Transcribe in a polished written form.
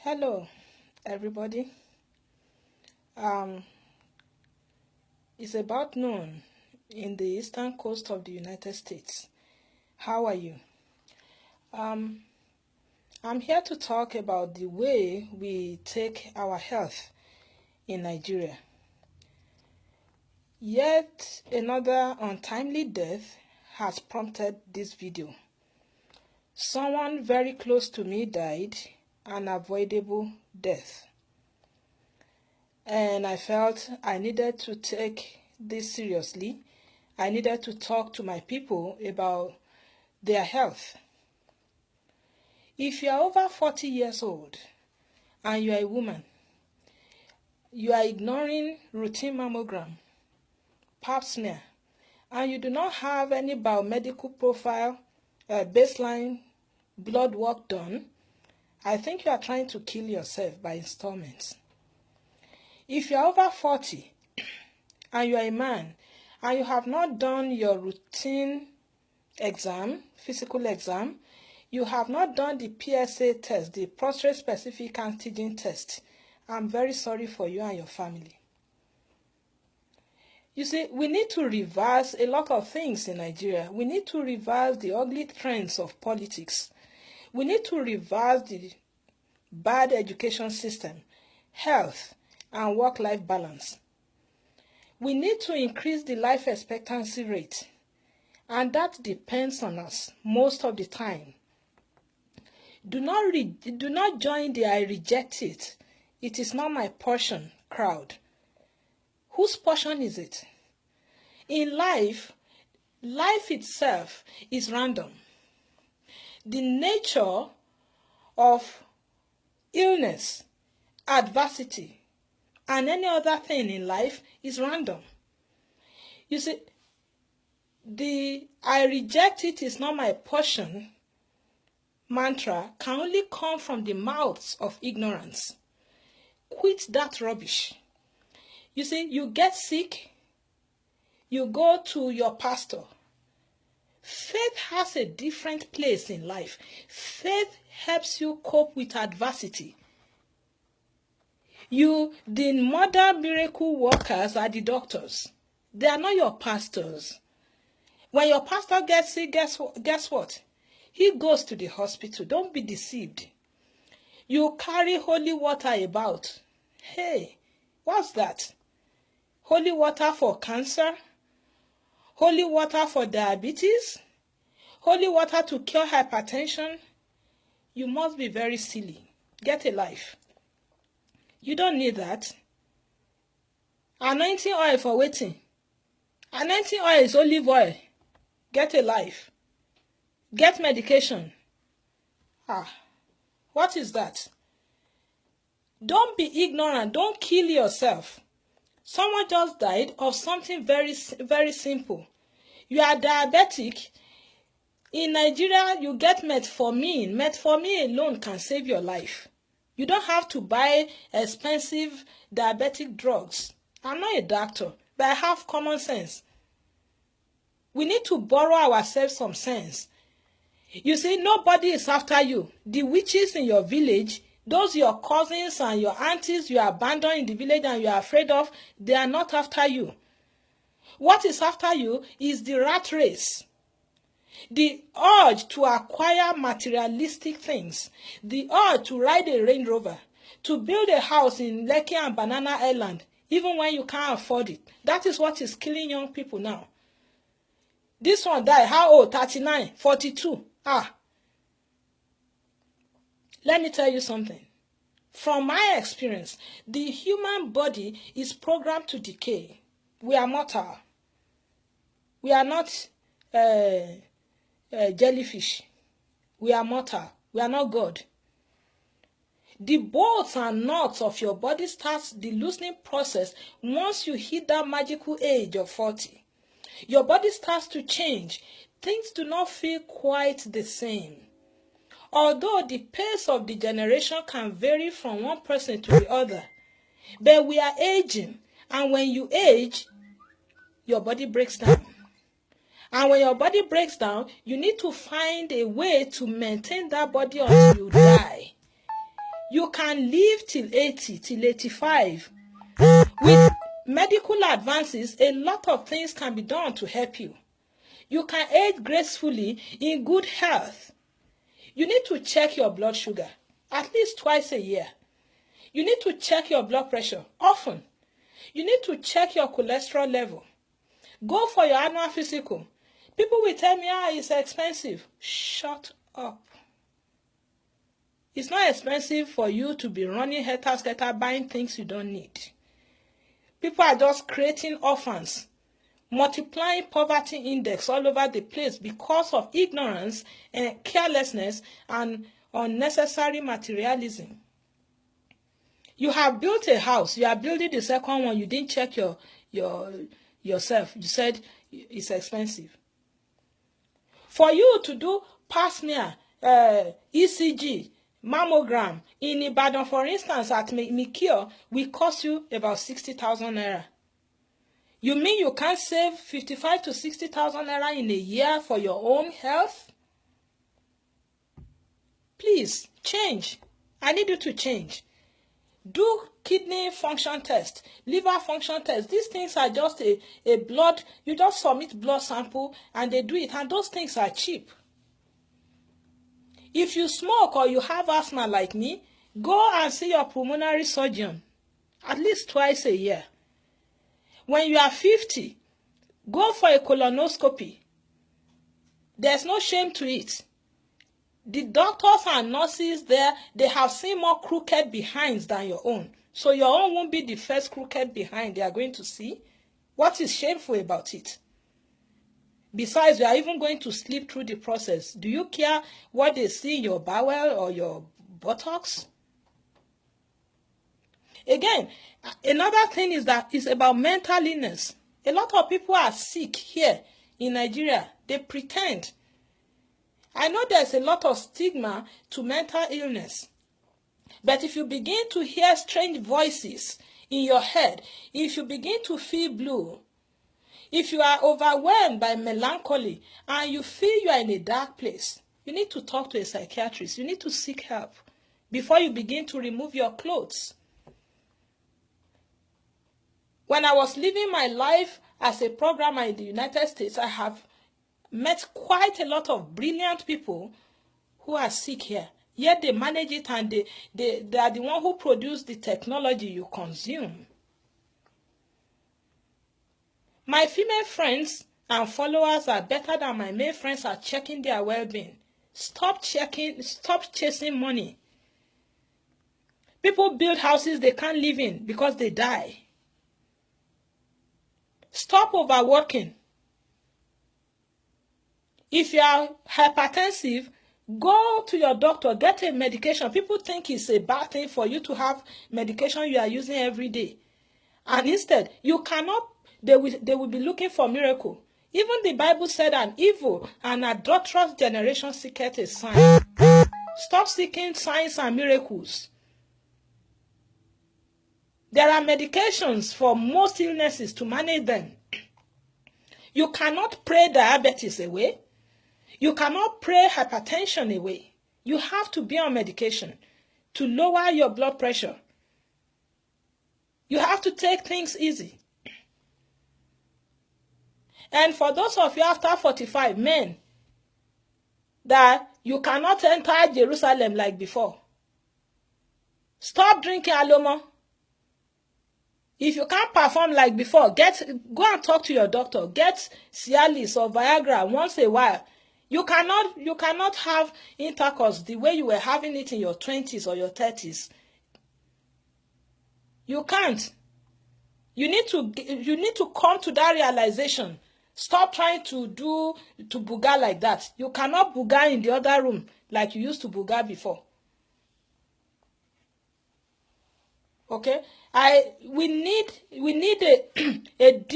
Hello, everybody. Um, it's about noon in the eastern coast of the United States. How are you? Um, I'm here to talk about the way we take our health in Nigeria. Yet another untimely death has prompted this video. Someone very close to me died, an avoidable death. And I felt I needed to take this seriously. I needed to talk to my people about their health. If you are over 40 years old and you are a woman, you are ignoring routine mammogram, pap smear, and you do not have any biomedical profile, baseline blood work done, I think you are trying to kill yourself by installments. If you are over 40 and you are a man and you have not done your routine exam, physical exam, you have not done the PSA test, the prostate-specific antigen test, I'm very sorry for you and your family. You see, we need to reverse a lot of things in Nigeria. We need to reverse the ugly trends of politics. We need to reverse the bad education system, health, and work-life balance. We need to increase the life expectancy rate, and that depends on us most of the time. Do not join the "I reject it, it is not my portion" crowd. Whose portion is it? In life itself is random. The nature of illness, adversity, and any other thing in life is random. You see, the "I reject it is not my portion" mantra can only come from the mouths of ignorance. Quit that rubbish. You see, you get sick, you go to your pastor. Faith has a different place in life. Faith helps you cope with adversity. The mother miracle workers are the doctors. They are not your pastors. When your pastor gets sick, guess what? He goes to the hospital. Don't be deceived. You carry holy water about. Hey, what's that? Holy water for cancer? Holy water for diabetes? Holy water to cure hypertension? You must be very silly. Get a life. You don't need that. Anointing oil for waiting. Anointing oil is olive oil. Get a life. Get medication. What is that? Don't be ignorant. Don't kill yourself. Someone just died of something very, very simple. You are diabetic. In Nigeria, you get metformin. Metformin alone can save your life. You don't have to buy expensive diabetic drugs. I'm not a doctor, but I have common sense. We need to borrow ourselves some sense. You see, nobody is after you. The witches in your village, those your cousins and your aunties you abandoned in the village and you are afraid of, they are not after you. What is after you is the rat race. The urge to acquire materialistic things, the urge to ride a Range Rover, to build a house in Lekki and Banana Island, even when you can't afford it. That is what is killing young people now. This one died, how old? 39, 42. Let me tell you something. From my experience, the human body is programmed to decay. We are mortal. We are not jellyfish. We are mortal. We are not God. The bolts and nuts of your body starts the loosening process once you hit that magical age of 40. Your body starts to change. Things do not feel quite the same. Although the pace of degeneration can vary from one person to the other, but we are aging, and when you age, your body breaks down. And when your body breaks down, you need to find a way to maintain that body until you die. You can live till 80, till 85. With medical advances, a lot of things can be done to help you. You can age gracefully in good health. You need to check your blood sugar at least twice a year. You need to check your blood pressure often. You need to check your cholesterol level. Go for your annual physical. People will tell me, it's expensive. Shut up. It's not expensive for you to be running helter-skelter buying things you don't need. People are just creating orphans, multiplying poverty index all over the place because of ignorance and carelessness and unnecessary materialism. You have built a house. You are building the second one. You didn't check yourself. You said it's expensive. For you to do pap smear, ECG, mammogram in Ibadan, for instance, at Mikio, will cost you about 60,000 naira. You mean you can't save 55 to 60,000 naira in a year for your own health? Please, change. I need you to change. Do kidney function test, liver function test. These things are just a blood, you just submit blood sample and they do it, and those things are cheap. If you smoke or you have asthma like me, go and see your pulmonary surgeon at least twice a year. When you are 50, go for a colonoscopy. There's no shame to it. The doctors and nurses there, they have seen more crooked behinds than your own. So your own won't be the first crooked behind they are going to see. What is shameful about it? Besides, you are even going to sleep through the process. Do you care what they see in your bowel or your buttocks? Again, another thing is that it's about mental illness. A lot of people are sick here in Nigeria. They pretend. I know there's a lot of stigma to mental illness. But if you begin to hear strange voices in your head, if you begin to feel blue, if you are overwhelmed by melancholy and you feel you are in a dark place, you need to talk to a psychiatrist. You need to seek help before you begin to remove your clothes. When I was living my life as a programmer in the United States, I have met quite a lot of brilliant people who are sick here. Yet they manage it, and they are the one who produce the technology you consume. My female friends and followers are better than my male friends at checking their well-being. Stop chasing money. People build houses they can't live in because they die. Stop overworking. If you are hypertensive, go to your doctor, get a medication. People think it's a bad thing for you to have medication you are using every day. And instead, you cannot, they will be looking for miracle. Even the Bible said an evil and adulterous generation seeketh a sign. Stop seeking signs and miracles. There are medications for most illnesses to manage them. You cannot pray diabetes away. You cannot pray hypertension away. You have to be on medication to lower your blood pressure. You have to take things easy. And for those of you after 45, men, that you cannot enter Jerusalem like before. Stop drinking Alomo. If you can't perform like before, go and talk to your doctor. Get Cialis or Viagra once a while. You cannot have intercourse the way you were having it in your 20s or your 30s. You can't. You need to come to that realization. Stop trying to booga like that. You cannot booga in the other room like you used to booga before. Okay? We need a